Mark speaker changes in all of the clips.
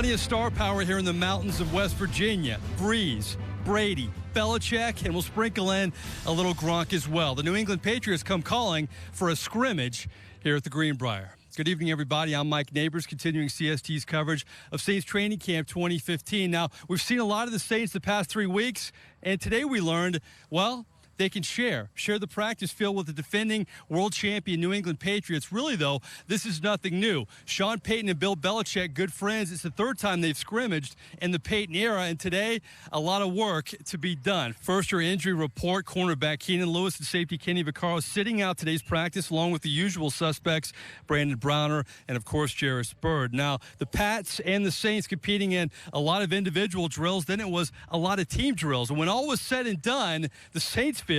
Speaker 1: Plenty of star power here in the mountains of West Virginia. Breeze, Brady, Belichick, and we'll sprinkle in a little Gronk as well. The New England Patriots come calling for a scrimmage here at the Greenbrier. Good evening, everybody. I'm Mike Neighbors, continuing CST's coverage of Saints Training Camp 2015. Now, we've seen a lot of the Saints the past 3 weeks, and today we learned, well, they can share the practice field with the defending world champion New England Patriots. Really, though, this is nothing new. Sean Payton and Bill Belichick, good friends. It's the third time they've scrimmaged in the Payton era, and today, a lot of work to be done. First, your injury report, cornerback Keenan Lewis and safety Kenny Vaccaro sitting out today's practice, along with the usual suspects, Brandon Browner and, of course, Jarris Byrd. Now, the Pats and the Saints competing in a lot of individual drills. Then it was a lot of team drills. And when all was said and done, the Saints feel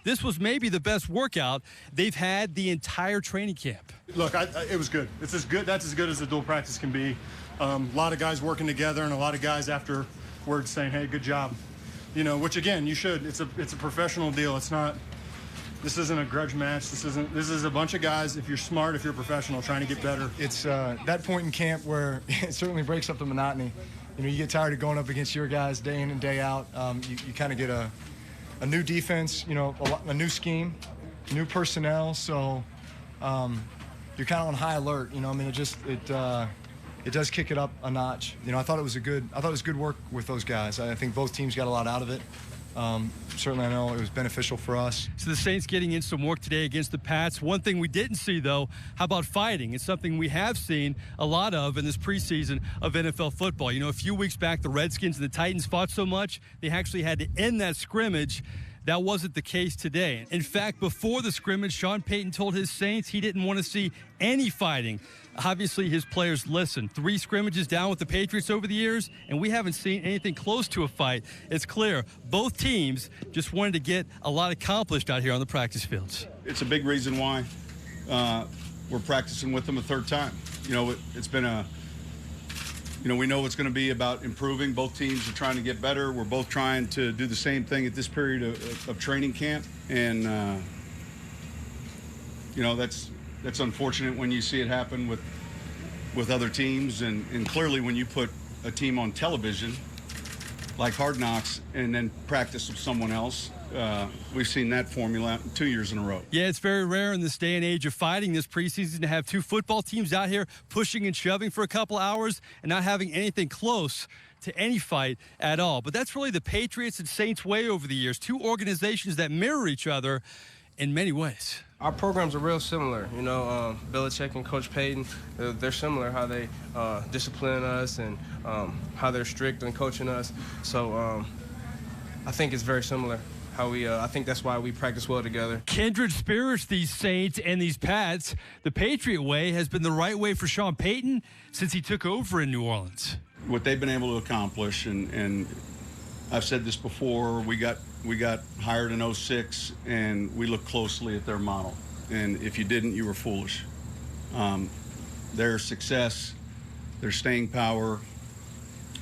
Speaker 1: this was maybe the best workout they've had the entire training camp.
Speaker 2: Look, it was good. It's as good. That's as good as a dual practice can be. A lot of guys working together and a lot of guys afterwards saying, hey, good job. You know, which, again, you should. It's a professional deal. It's not. This isn't a grudge match. This is a bunch of guys, if you're smart, if you're professional, trying to get better.
Speaker 3: It's that point in camp where it certainly breaks up the monotony. You know, you get tired of going up against your guys day in and day out. You kind of get a new defense, you know, a new scheme, new personnel. So you're kind of on high alert. You know, I mean, it does kick it up a notch. You know, I thought it was good work with those guys. I think both teams got a lot out of it. Certainly, I know it was beneficial for us.
Speaker 1: So the Saints getting in some work today against the Pats. One thing we didn't see, though, how about fighting? It's something we have seen a lot of in this preseason of NFL football. You know, a few weeks back, the Redskins and the Titans fought so much, they actually had to end that scrimmage. That wasn't the case today. In fact, before the scrimmage, Sean Payton told his Saints he didn't want to see any fighting. Obviously, his players listened. 3 scrimmages down with the Patriots over the years, and we haven't seen anything close to a fight. It's clear both teams just wanted to get a lot accomplished out here on the practice fields.
Speaker 4: It's a big reason why we're practicing with them a third time. You know, it's been we know it's going to be about improving. Both teams are trying to get better. We're both trying to do the same thing at this period of training camp. And, that's unfortunate when you see it happen with other teams. And clearly when you put a team on television like Hard Knocks and then practice with someone else, we've seen that formula 2 years in a row.
Speaker 1: Yeah, it's very rare in this day and age of fighting this preseason to have 2 football teams out here pushing and shoving for a couple hours and not having anything close to any fight at all. But that's really the Patriots and Saints way over the years. 2 organizations that mirror each other in many ways.
Speaker 5: Our programs are real similar. You know, Belichick and Coach Payton, they're similar how they discipline us and how they're strict in coaching us. So I think it's very similar. I think that's why we practice well together.
Speaker 1: Kindred spirits, these Saints and these Pats. The Patriot way has been the right way for Sean Payton since he took over in New Orleans.
Speaker 4: What they've been able to accomplish, and I've said this before, we got hired in 2006, and we looked closely at their model. And if you didn't, you were foolish. Their success, their staying power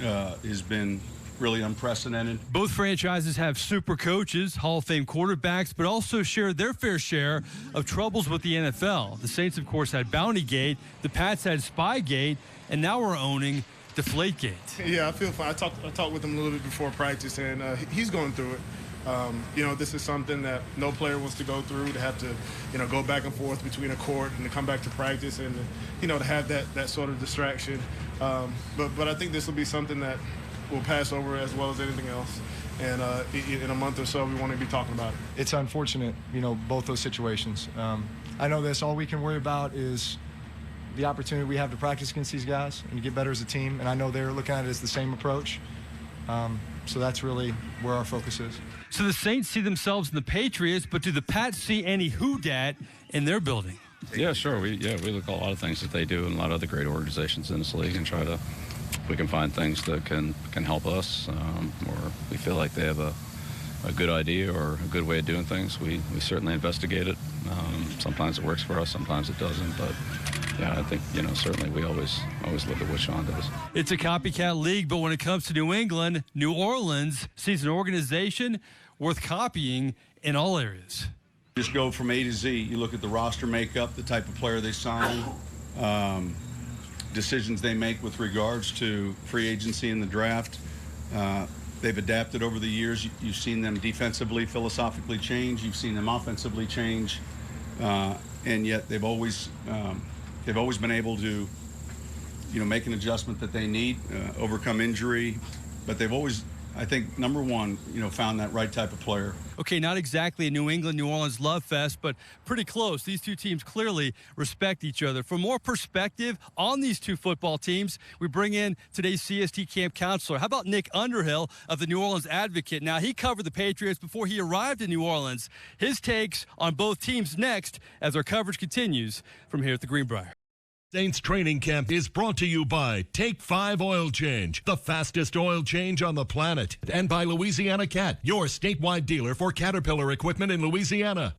Speaker 4: has been really unprecedented.
Speaker 1: Both franchises have super coaches, Hall of Fame quarterbacks, but also share their fair share of troubles with the NFL. The Saints, of course, had Bountygate, the Pats had Spygate, and now we're owning Deflategate.
Speaker 2: Yeah, I feel fine. I talked with him a little bit before practice, and he's going through it. This is something that no player wants to go through, to have to, go back and forth between a court and to come back to practice and, to have that sort of distraction. But I think this will be something that will pass over as well as anything else. And in a month or so, we want to be talking about it.
Speaker 3: It's unfortunate, both those situations. I know this. All we can worry about is the opportunity we have to practice against these guys and to get better as a team. And I know they're looking at it as the same approach. So that's really where our focus is.
Speaker 1: So the Saints see themselves in the Patriots, but do the Pats see any who-dat in their building?
Speaker 6: Yeah, sure. We look at a lot of things that they do and a lot of other great organizations in this league and try to, if we can find things that can help us, or we feel like they have a good idea or a good way of doing things, we certainly investigate it. Sometimes it works for us, sometimes it doesn't, but yeah, I think, certainly we always look at what Sean does.
Speaker 1: It's a copycat league, but when it comes to New England, New Orleans sees an organization worth copying in all areas.
Speaker 4: Just go from A to Z. You look at the roster makeup, the type of player they sign, decisions they make with regards to free agency and the draft. They've adapted over the years. You've seen them defensively, philosophically change. You've seen them offensively change, and yet they've always been able to, make an adjustment that they need, overcome injury. But they've always, I think, number one, found that right type of player.
Speaker 1: Okay, not exactly a New England, New Orleans love fest, but pretty close. These two teams clearly respect each other. For more perspective on these two football teams, we bring in today's CST camp counselor. How about Nick Underhill of the New Orleans Advocate? Now, he covered the Patriots before he arrived in New Orleans. His takes on both teams next as our coverage continues from here at the Greenbrier.
Speaker 7: Saints Training Camp is brought to you by Take 5 Oil Change, the fastest oil change on the planet, and by Louisiana Cat, your statewide dealer for Caterpillar equipment in Louisiana.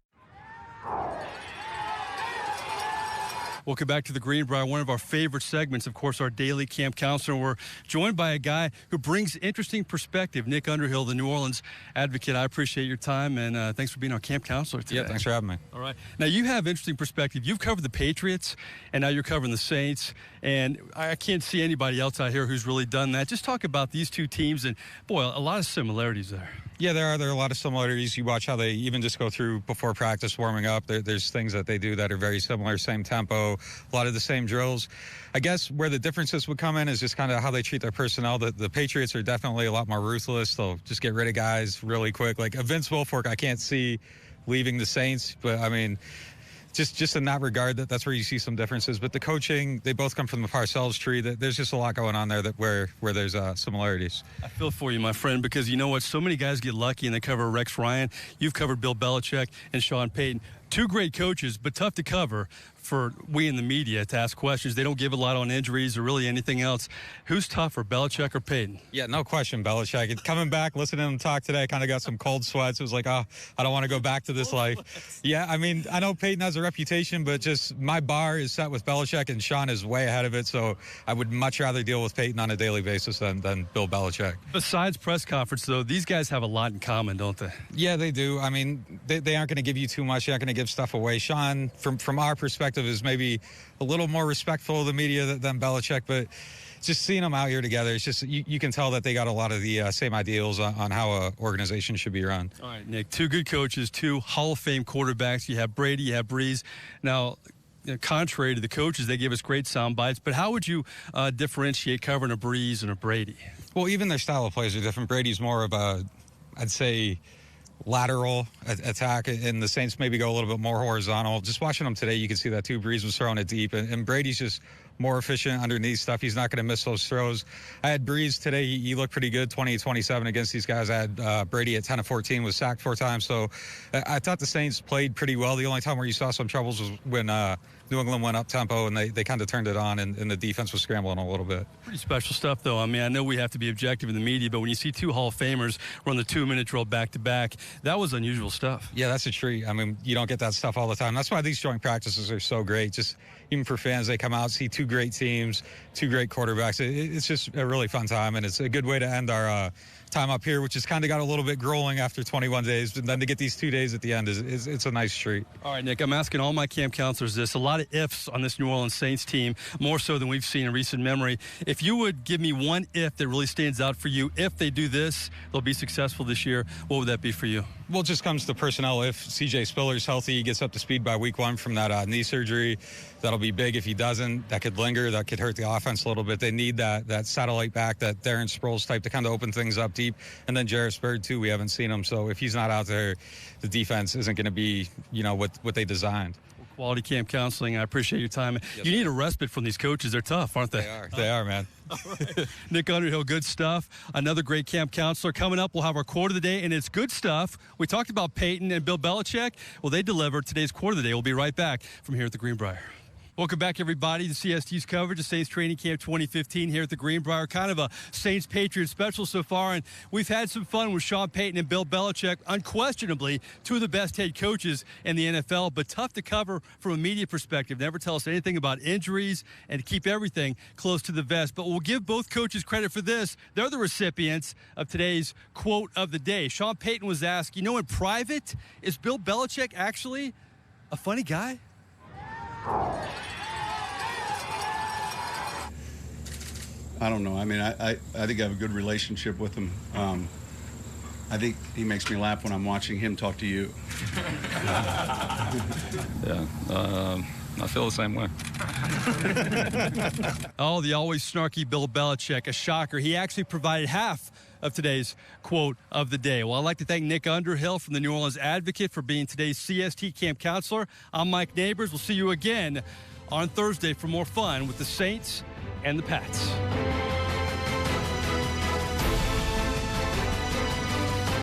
Speaker 1: Welcome back to the Greenbrier, one of our favorite segments, of course, our daily camp counselor. We're joined by a guy who brings interesting perspective, Nick Underhill, the New Orleans Advocate. I appreciate your time, and thanks for being our camp counselor today.
Speaker 8: Yeah, thanks for having me.
Speaker 1: All right. Now, you have interesting perspective. You've covered the Patriots, and now you're covering the Saints, and I can't see anybody else out here who's really done that. Just talk about these two teams, and, boy, a lot of similarities there.
Speaker 8: Yeah, there are a lot of similarities. You watch how they even just go through before practice, warming up. There's things that they do that are very similar, same tempo, a lot of the same drills. I guess where the differences would come in is just kind of how they treat their personnel. The Patriots are definitely a lot more ruthless. They'll just get rid of guys really quick. Like Vince Wilfork, I can't see leaving the Saints, but I mean, just in that regard, that's where you see some differences. But the coaching, they both come from the Parcells tree. There's just a lot going on there where there's similarities.
Speaker 1: I feel for you, my friend, because you know what? So many guys get lucky and they cover Rex Ryan. You've covered Bill Belichick and Sean Payton. Two great coaches, but tough to cover for we in the media to ask questions. They don't give a lot on injuries or really anything else. Who's tougher, Belichick or Payton?
Speaker 8: Yeah, no question, Belichick. Coming back, listening to him talk today, I kind of got some cold sweats. It was like, I don't want to go back to this life. Yeah, I mean, I know Payton has a reputation, but just my bar is set with Belichick, and Sean is way ahead of it, so I would much rather deal with Payton on a daily basis than Bill Belichick.
Speaker 1: Besides press conference, though, these guys have a lot in common, don't they?
Speaker 8: Yeah, they do. I mean, they aren't going to give you too much. They're not going to give stuff away. Sean, from our perspective, is maybe a little more respectful of the media than Belichick, but just seeing them out here together, it's just you can tell that they got a lot of the same ideals on how an organization should be run.
Speaker 1: All right, Nick, two good coaches, two Hall of Fame quarterbacks. You have Brady, you have Breeze. Now, contrary to the coaches, they give us great sound bites, but how would you differentiate covering a Breeze and a Brady?
Speaker 8: Well, even their style of plays are different. Brady's more of a, I'd say, lateral attack, and the Saints maybe go a little bit more horizontal. Just watching them today, you can see that too. Breeze was throwing it deep, and Brady's just more efficient underneath stuff. He's not going to miss those throws. I had Breeze today. He looked pretty good, 20-27 against these guys. I had Brady at 10-14, was sacked 4 times. So I thought the Saints played pretty well. The only time where you saw some troubles was when New England went up tempo, and they kind of turned it on, and the defense was scrambling a little bit.
Speaker 1: Pretty special stuff, though. I mean, I know we have to be objective in the media, but when you see two Hall of Famers run the 2-minute drill back-to-back, that was unusual stuff.
Speaker 8: Yeah, that's a treat. I mean, you don't get that stuff all the time. That's why these joint practices are so great. Just even for fans, they come out, see two great teams, two great quarterbacks. It's just a really fun time, and it's a good way to end our time up here, which has kind of got a little bit grueling after 21 days. And then to get these 2 days at the end it's a nice treat.
Speaker 1: All right, Nick, I'm asking all my camp counselors this. A lot of ifs on this New Orleans Saints team, more so than we've seen in recent memory. If you would give me one if that really stands out for you, if they do this, they'll be successful this year, what would that be for you?
Speaker 8: Well, it just comes to personnel. If C.J. Spiller's healthy, he gets up to speed by week 1 from that knee surgery, that'll be big. If he doesn't, that could linger. That could hurt the offense a little bit. They need that satellite back, that Darren Sproles type to kind of open things up deep. And then Jarvis Byrd, too, we haven't seen him. So if he's not out there, the defense isn't going to be, what they designed.
Speaker 1: Quality camp counseling. I appreciate your time. Yes, you need a respite from these coaches. They're tough, aren't they?
Speaker 8: They are, man.
Speaker 1: Right. Nick Underhill, good stuff. Another great camp counselor. Coming up, we'll have our quote of the day, and it's good stuff. We talked about Peyton and Bill Belichick. Well, they delivered today's quote of the day. We'll be right back from here at the Greenbrier. Welcome back, everybody, to CST's coverage of Saints Training Camp 2015 here at the Greenbrier. Kind of a Saints-Patriots special so far, and we've had some fun with Sean Payton and Bill Belichick. Unquestionably, two of the best head coaches in the NFL, but tough to cover from a media perspective. Never tell us anything about injuries and keep everything close to the vest. But we'll give both coaches credit for this. They're the recipients of today's quote of the day. Sean Payton was asked, in private, is Bill Belichick actually a funny guy?
Speaker 4: I don't know. I mean, I think I have a good relationship with him. I think he makes me laugh when I'm watching him talk to you.
Speaker 6: Yeah, I feel the same way.
Speaker 1: Oh, the always snarky Bill Belichick, a shocker. He actually provided half of today's quote of the day. Well, I'd like to thank Nick Underhill from the New Orleans Advocate for being today's CST camp counselor. I'm Mike Neighbors. We'll see you again on Thursday for more fun with the Saints and the Pats.